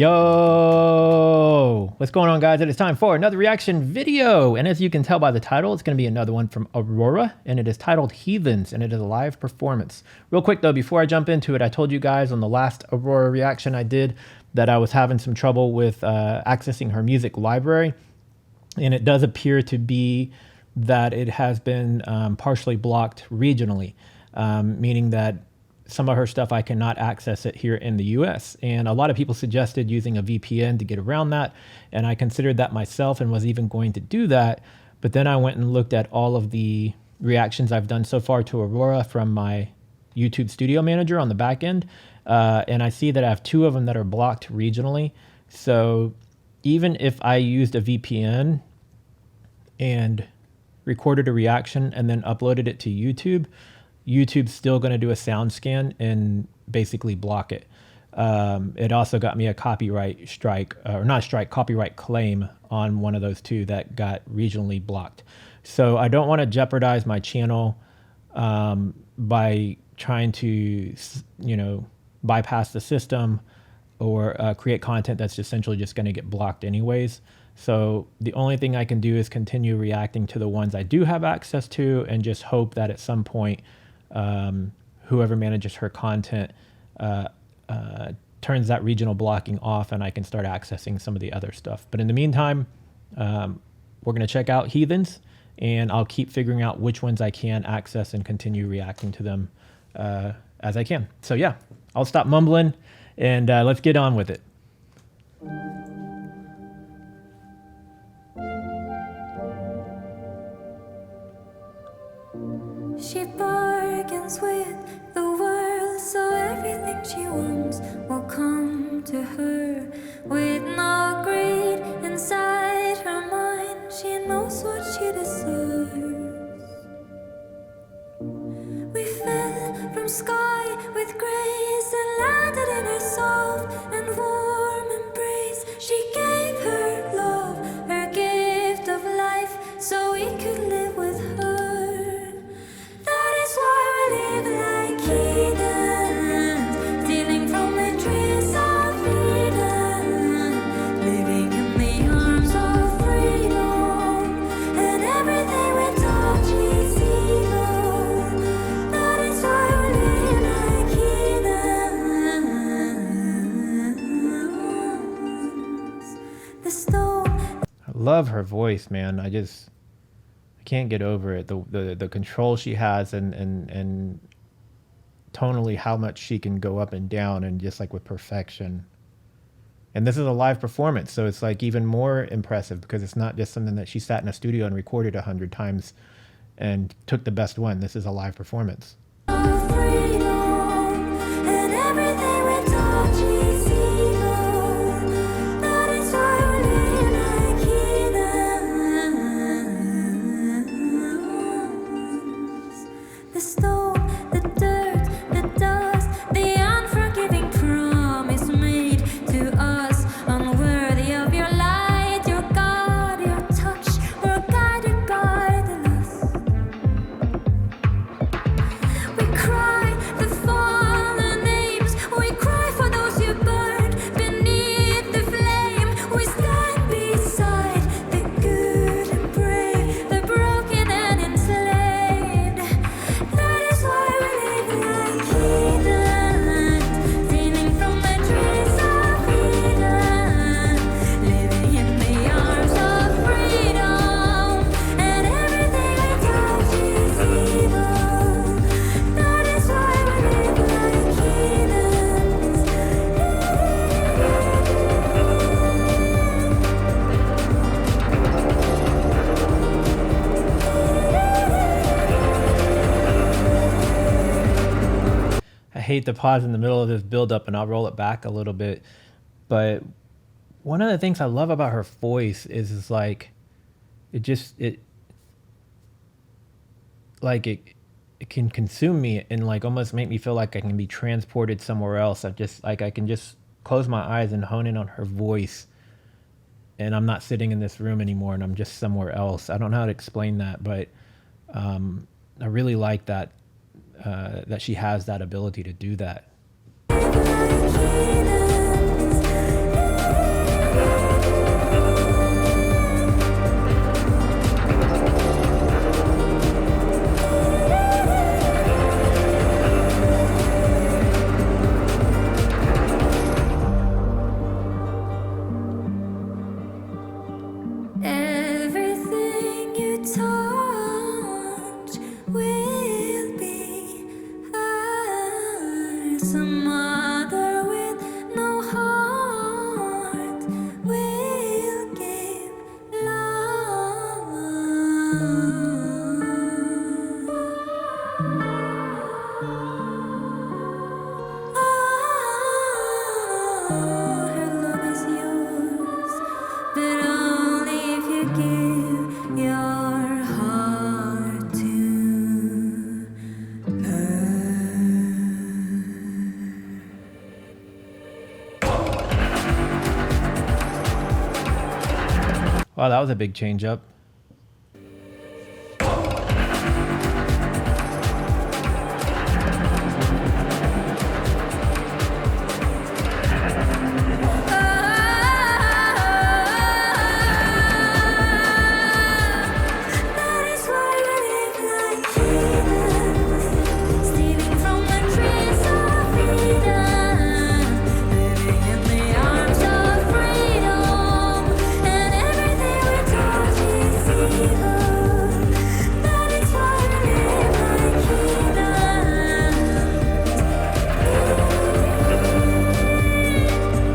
Yo, what's going on, guys? It is time for another reaction video, and as you can tell by the title, it's going to be another one from Aurora, and it is titled Heathens, and it is a live performance. Real quick though, before I jump into it, I told you guys on the last Aurora reaction I did that I was having some trouble with accessing her music library, and it does appear to be that it has been partially blocked regionally, meaning that some of her stuff, I cannot access it here in the US. And a lot of people suggested using a VPN to get around that. And I considered that myself and was even going to do that. But then I went and looked at all of the reactions I've done so far to Aurora from my YouTube Studio Manager on the back end. And I see that I have 2 of them that are blocked regionally. So even if I used a VPN and recorded a reaction and then uploaded it to YouTube, YouTube's still going to do a sound scan and basically block it. It also got me a copyright strike, or not strike, copyright claim on one of those 2 that got regionally blocked. So I don't want to jeopardize my channel by trying to, bypass the system or create content that's essentially just going to get blocked anyways. So the only thing I can do is continue reacting to the ones I do have access to and just hope that at some point whoever manages her content turns that regional blocking off and I can start accessing some of the other stuff. But in the meantime, we're going to check out Heathens, and I'll keep figuring out which ones I can access and continue reacting to them as I can. So yeah, I'll stop mumbling and let's get on with it. She bargains with the world, so everything she wants will come to her. With no greed inside her mind, she knows what she deserves. We fell from sky with grace and landed in her soft and warm embrace. She gave her love, her gift of life, so we could live with her. That's why we live like heathens, stealing from the trees of freedom, living in the arms of freedom, and everything we touch is evil. That is why we live like heathens. The stone. I love her voice, man. I can't get over it. The control she has and tonally how much she can go up and down and just like with perfection. And this is a live performance, so it's like even more impressive because it's not just something that she sat in a studio and recorded 100 times and took the best one. This is a live performance. I hate to pause in the middle of this build up and I'll roll it back a little bit. But one of the things I love about her voice is like, it can consume me and like almost make me feel like I can be transported somewhere else. I can just close my eyes and hone in on her voice and I'm not sitting in this room anymore and I'm just somewhere else. I don't know how to explain that, but I really like that, that she has that ability to do that. Everything you touch will be ours. A mother with no heart will give Her love is yours, but only if you give your heart to Wow, that was a big change up. That is why we live like heathens, stealing from the trees of freedom, living in the arms of freedom, and everything we touch is evil. That is why we live like heathens.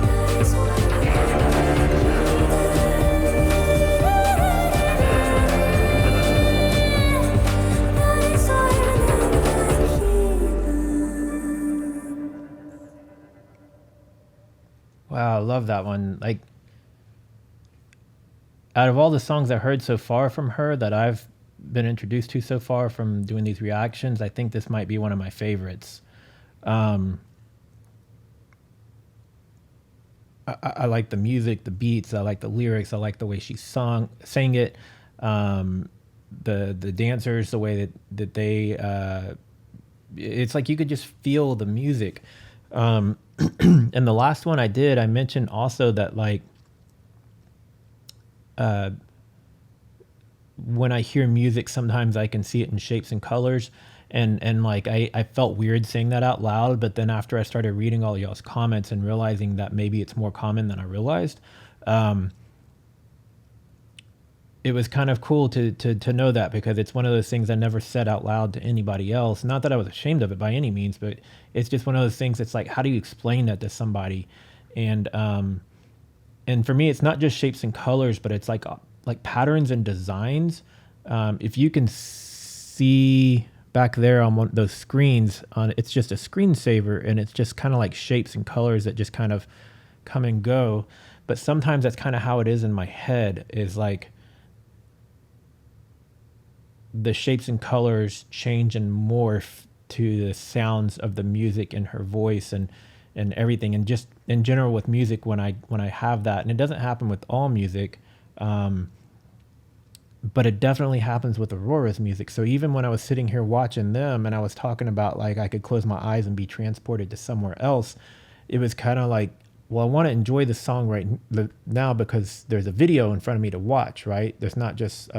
That is why we live like Wow, I love that one. Like, out of all the songs I heard so far from her that I've been introduced to so far from doing these reactions, I think this might be one of my favorites. I like the music, the beats, I like the lyrics, I like the way she sang it, the dancers, the way that they it's like you could just feel the music. And the last one I did, I mentioned also that like when I hear music, sometimes I can see it in shapes and colors. And like I felt weird saying that out loud, but then after I started reading all y'all's comments and realizing that maybe it's more common than I realized, it was kind of cool to know that, because it's one of those things I never said out loud to anybody else. Not that I was ashamed of it by any means, but it's just one of those things. It's like, how do you explain that to somebody? And for me, it's not just shapes and colors, but it's like patterns and designs. If you can see back there on one of those screens, it's just a screensaver, and it's just kind of like shapes and colors that just kind of come and go. But sometimes that's kind of how it is in my head, is like the shapes and colors change and morph to the sounds of the music and her voice and everything. And just in general with music, when I have that, and it doesn't happen with all music, but it definitely happens with Aurora's music. So even when I was sitting here watching them and I was talking about like I could close my eyes and be transported to somewhere else, it was kind of like, well, I want to enjoy the song right now because there's a video in front of me to watch, right? There's not just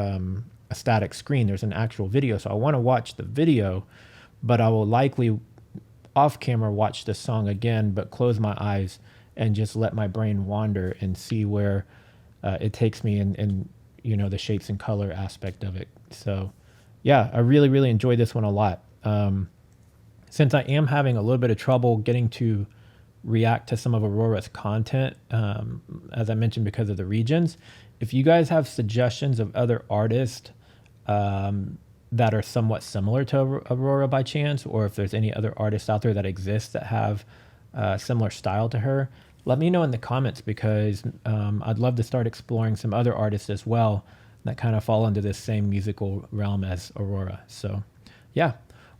a static screen, there's an actual video. So I want to watch the video, but I will likely off camera watch the song again, but close my eyes and just let my brain wander and see where it takes me and you know, the shapes and color aspect of it. So yeah, I really, really enjoyed this one a lot. Since I am having a little bit of trouble getting to react to some of Aurora's content, as I mentioned, because of the regions, if you guys have suggestions of other artists that are somewhat similar to Aurora by chance, or if there's any other artists out there that exist that have similar style to her, let me know in the comments, because I'd love to start exploring some other artists as well that kind of fall into this same musical realm as Aurora. So yeah,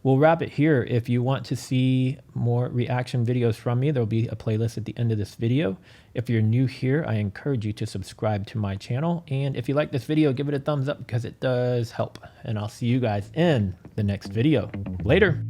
we'll wrap it here. If you want to see more reaction videos from me, there'll be a playlist at the end of this video. If you're new here, I encourage you to subscribe to my channel. And if you like this video, give it a thumbs up because it does help. And I'll see you guys in the next video. Later.